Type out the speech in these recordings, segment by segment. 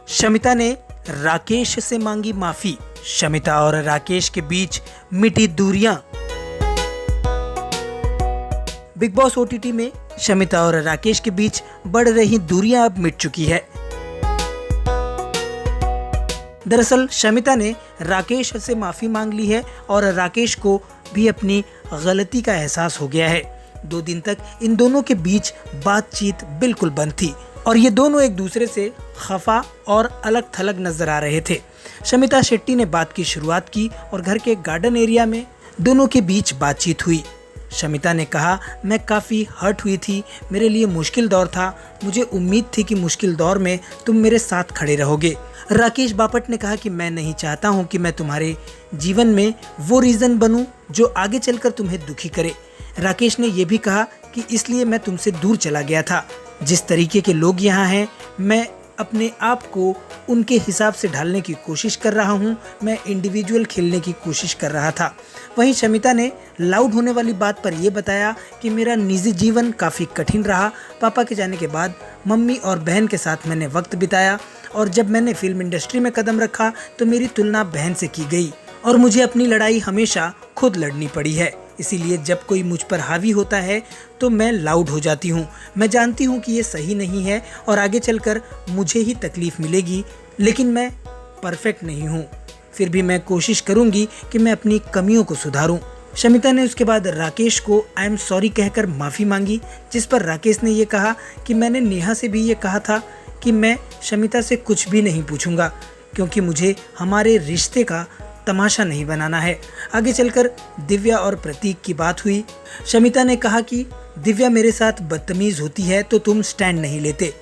शमिता ने राकेश से मांगी माफी। शमिता और राकेश के बीच मिटी दूरियां। बिग बॉस ओटीटी में शमिता और राकेश के बीच बढ़ रही दूरियां अब मिट चुकी है। दरअसल शमिता ने राकेश से माफी मांग ली है और राकेश को भी अपनी गलती का एहसास हो गया है। 2 दिन तक इन दोनों के बीच बातचीत बिल्कुल बंद थी और ये दोनों एक दूसरे से खफा और अलग थलग नजर आ रहे थे। शमिता शेट्टी ने बात की शुरुआत की और घर के गार्डन एरिया में दोनों के बीच बातचीत हुई। शमिता ने कहा, मैं काफ़ी हर्ट हुई थी, मेरे लिए मुश्किल दौर था, मुझे उम्मीद थी कि मुश्किल दौर में तुम मेरे साथ खड़े रहोगे। राकेश बापट ने कहा कि मैं नहीं चाहता हूं कि मैं तुम्हारे जीवन में वो रीज़न बनूं जो आगे चलकर तुम्हें दुखी करे। राकेश ने यह भी कहा कि इसलिए मैं तुमसे दूर चला गया था। जिस तरीके के लोग यहाँ हैं, मैं अपने आप को उनके हिसाब से ढालने की कोशिश कर रहा हूँ। मैं इंडिविजुअल खेलने की कोशिश कर रहा था। वहीं शमिता ने लाउड होने वाली बात पर यह बताया कि मेरा निजी जीवन काफ़ी कठिन रहा। पापा के जाने के बाद मम्मी और बहन के साथ मैंने वक्त बिताया और जब मैंने फिल्म इंडस्ट्री में कदम रखा तो मेरी तुलना बहन से की गई और मुझे अपनी लड़ाई हमेशा खुद लड़नी पड़ी है। इसीलिए जब कोई मुझ पर हावी होता है तो मैं लाउड हो जाती हूँ। मैं जानती हूँ कि ये सही नहीं है और आगे चलकर मुझे ही तकलीफ मिलेगी, लेकिन मैं परफेक्ट नहीं हूँ। फिर भी मैं कोशिश करूँगी कि मैं अपनी कमियों को सुधारूँ। शमिता ने उसके बाद राकेश को आई एम सॉरी कहकर माफ़ी मांगी, जिस पर राकेश ने ये कहा कि मैंने नेहा से भी ये कहा था कि मैं शमिता से कुछ भी नहीं पूछूंगा क्योंकि मुझे हमारे रिश्ते का तमाशा नहीं बनाना है। आगे चलकर दिव्या और प्रतीक की बात हुई। शमिता ने कहा कि दिव्या मेरे साथ बदतमीज होती है तो तुम स्टैंड नहीं लेते।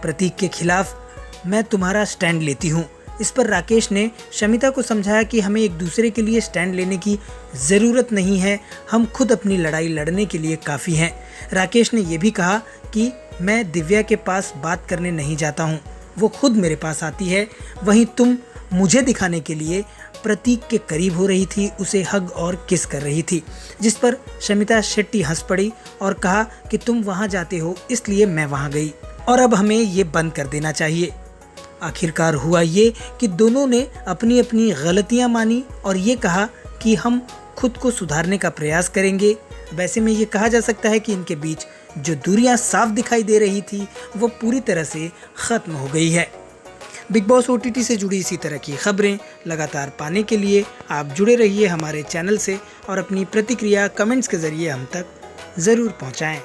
प्रतीक के खिलाफ मैं तुम्हारा स्टैंड लेती हूँ। इस पर राकेश ने शमिता को समझाया कि हमें एक दूसरे के लिए स्टैंड लेने की ज़रूरत नहीं है, हम खुद अपनी लड़ाई लड़ने के लिए काफ़ी हैं। राकेश ने यह भी कहा कि मैं दिव्या के पास बात करने नहीं जाता हूँ, वो खुद मेरे पास आती है। वहीं तुम मुझे दिखाने के लिए प्रतीक के करीब हो रही थी, उसे हग और किस कर रही थी, जिस पर शमिता शेट्टी हंस पड़ी और कहा कि तुम वहाँ जाते हो इसलिए मैं वहाँ गई और अब हमें ये बंद कर देना चाहिए। आखिरकार हुआ ये कि दोनों ने अपनी अपनी गलतियाँ मानी और ये कहा कि हम खुद को सुधारने का प्रयास करेंगे। वैसे में ये कहा जा सकता है कि इनके बीच जो दूरियां साफ दिखाई दे रही थी वो पूरी तरह से ख़त्म हो गई है। बिग बॉस ओटीटी से जुड़ी इसी तरह की खबरें लगातार पाने के लिए आप जुड़े रहिए हमारे चैनल से और अपनी प्रतिक्रिया कमेंट्स के ज़रिए हम तक ज़रूर पहुंचाएं।